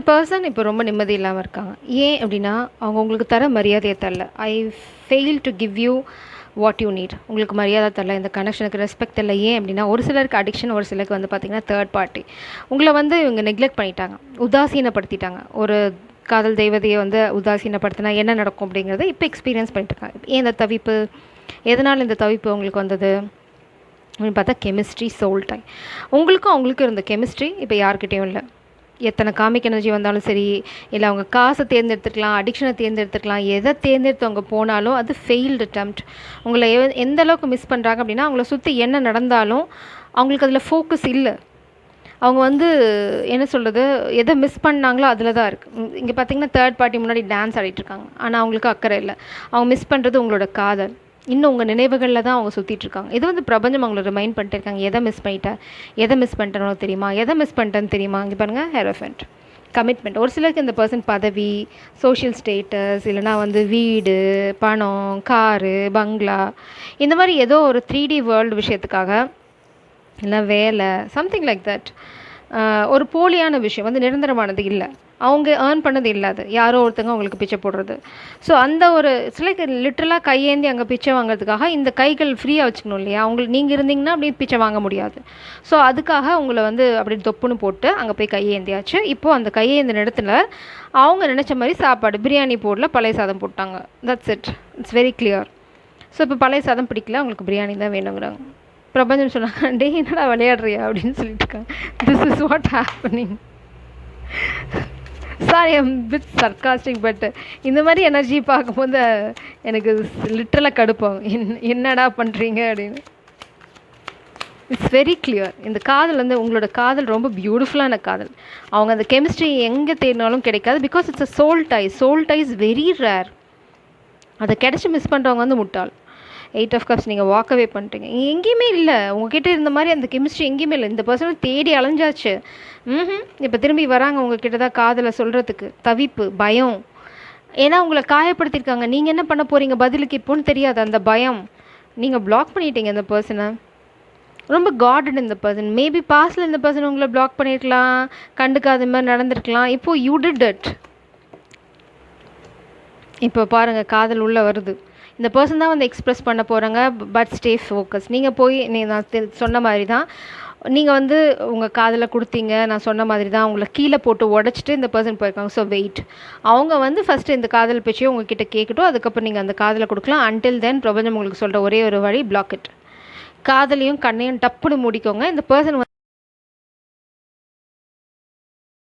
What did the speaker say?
Person இப்போ ரொம்ப நிம்மதி இல்லாமல் இருக்காங்க. ஏன் அப்படின்னா, அவங்க உங்களுக்கு தர மரியாதையை தரல. ஐ fail to give you what you need. உங்களுக்கு மரியாதை தரல, இந்த கனெக்ஷனுக்கு ரெஸ்பெக்ட் இல்லை. ஏன் அப்படின்னா, ஒரு சிலருக்கு அடிக்ஷன், ஒரு சிலருக்கு வந்து பார்த்திங்கன்னா தேர்ட் பார்ட்டி. உங்களை வந்து இவங்க நெக்லெக்ட் பண்ணிட்டாங்க, உதாசீனப்படுத்திட்டாங்க. ஒரு காதல் தெய்வதையை வந்து உதாசீனப்படுத்தினா என்ன நடக்கும் அப்படிங்கிறத இப்போ எக்ஸ்பீரியன்ஸ் பண்ணிட்டுருக்காங்க. ஏன் இந்த தவிப்பு, எதனால் இந்த தவிப்பு உங்களுக்கு வந்தது அப்படின்னு பார்த்தா, கெமிஸ்ட்ரி, சோல் டை. உங்களுக்கும் அவங்களுக்கும் இருந்த கெமிஸ்ட்ரி இப்போ யார்கிட்டையும் இல்லை. எத்தனை காமிக் எனர்ஜி வந்தாலும் சரி, இல்லை அவங்க காசை தேர்ந்தெடுத்துக்கலாம், அடிக்ஷனை தேர்ந்தெடுத்துக்கலாம், எதை தேர்ந்தெடுத்து அவங்க போனாலும் அது ஃபெயில்டு அட்டெம்ப்ட். உங்களை எந்த அளவுக்கு மிஸ் பண்ணுறாங்க அப்படின்னா, அவங்கள சுற்றி என்ன நடந்தாலும் அவங்களுக்கு அதில் ஃபோக்கஸ் இல்லை. அவங்க வந்து என்ன சொல்கிறது, எதை மிஸ் பண்ணாங்களோ அதில் தான் இருக்குது. இங்கே பார்த்தீங்கன்னா தேர்ட் பார்ட்டி முன்னாடி டான்ஸ் ஆடிட்டுருக்காங்க, ஆனால் அவங்களுக்கு அக்கறை இல்லை. அவங்க மிஸ் பண்ணுறது உங்களோட காதல், இன்னும் உங்கள் நினைவுகளில் தான் அவங்க சுற்றிட்டுருக்காங்க. இது வந்து பிரபஞ்சம் அவங்கள ரிமைண்ட் பண்ணிட்டு இருக்காங்க. எதை மிஸ் பண்ணிட்டேன், எதை மிஸ் பண்ணிட்டேனோ தெரியுமா, எதை மிஸ் பண்ணிட்டேன்னு தெரியுமா. இங்கே பாருங்கள், ஹெரோஃபென்ட், கமிட்மெண்ட். ஒரு சிலருக்கு இந்த பர்சன் பதவி, சோஷியல் ஸ்டேட்டஸ், இல்லைனா வந்து வீடு, பணம், காரு, பங்களா, இந்த மாதிரி ஏதோ ஒரு 3D வேர்ல்டு விஷயத்துக்காக, இல்லை வேலை, சம்திங் லைக் தட், ஒரு போலியான விஷயம் வந்து நிரந்தரமானது இல்லை. அவங்க ஏர்ன் பண்ணது இல்லாது, யாரோ ஒருத்தங்க அவங்களுக்கு பிச்சை போடுறது. ஸோ அந்த ஒரு சிலைக்கு லிட்ரலாக கையேந்தி அங்கே பிச்சை வாங்குறதுக்காக இந்த கைகள் ஃப்ரீயாக வச்சுக்கணும் இல்லையா. அவங்களுக்கு நீங்கள் இருந்தீங்கன்னா அப்படி பிச்சை வாங்க முடியாது. ஸோ அதுக்காக உங்களை வந்து அப்படி தொப்புன்னு போட்டு அங்கே போய் கையேந்தியாச்சு. இப்போது அந்த கையேந்தின இடத்துல அவங்க நினச்ச மாதிரி சாப்பாடு, பிரியாணி போடல, பழைய சாதம் போட்டாங்க. That's it, it's very clear. So இப்போ பழைய சாதம் பிடிக்கல, அவங்களுக்கு பிரியாணி தான் வேணுங்கிறாங்க. பிரபஞ்சம் சொன்னாங்க, டே என்னடா விளையாடுறியா அப்படின்னு சொல்லிட்டு இருக்காங்க. This is what happening. Sorry, I'm bit sarcastic, but இந்த மாதிரி எனர்ஜி பார்க்கும்போது எனக்கு லிட்ரலாக கடுப்பாகும். என்னடா பண்ணுறீங்க அப்படின்னு. It's very clear. இந்த காதல் வந்து உங்களோட காதல் ரொம்ப பியூட்டிஃபுல்லான காதல். அவங்க அந்த கெமிஸ்ட்ரி எங்கே தேடினாலும் கிடைக்காது. Because it's a soul tie. Soul tie is very rare. அதை கிடச்சி மிஸ் பண்ணுறவங்க வந்து முட்டாள். 8 ஆஃப் கப்ஸ் நீங்கள் வாக்கவே பண்ணிட்டீங்க. எங்கேயுமே இல்லை உங்ககிட்ட இருந்த மாதிரி அந்த கெமிஸ்ட்ரி, எங்கேயுமே இல்லை. இந்த பர்சனை தேடி அலைஞ்சாச்சு. இப்போ திரும்பி வராங்க உங்ககிட்ட தான் காதலை சொல்கிறதுக்கு. தவிப்பு, பயம். ஏன்னா உங்களை காயப்படுத்தியிருக்காங்க. நீங்கள் என்ன பண்ண போகிறீங்க பதிலுக்கு இப்போன்னு தெரியாது. அந்த பயம், நீங்கள் பிளாக் பண்ணிட்டீங்க இந்த பர்சனை. ரொம்ப காடட் இந்த பர்சன். மேபி பாஸ்டில் இந்த பர்சன் உங்களை பிளாக் பண்ணியிருக்கலாம், கண்டுக்காத மாதிரி நடந்திருக்கலாம். இப்போது யூ டிட் இட். இப்போ பாருங்கள், காதல் உள்ளே வருது. இந்த பர்சன் தான் வந்து எக்ஸ்ப்ரெஸ் பண்ண போகிறாங்க. But stay focus. நீங்கள் போய் நான் சொன்ன மாதிரி தான் நீங்கள் வந்து உங்கள் காதலை கொடுத்தீங்க. நான் சொன்ன மாதிரி தான் உங்களை கீழே போட்டு உடச்சிட்டு இந்த பர்சன் போயிருக்காங்க. So wait. அவங்க வந்து ஃபஸ்ட்டு இந்த காதல் பேச்சையும் உங்ககிட்ட கேட்கட்டும். அதுக்கப்புறம் நீங்கள் அந்த காதலை கொடுக்கலாம். அன்டில் தென் பிரபஞ்சம் உங்களுக்கு சொல்கிற ஒரே ஒரு வழி, பிளாக் இட். காதலையும் கண்ணையும் டப்புன்னு மூடிக்கோங்க. இந்த பர்சன்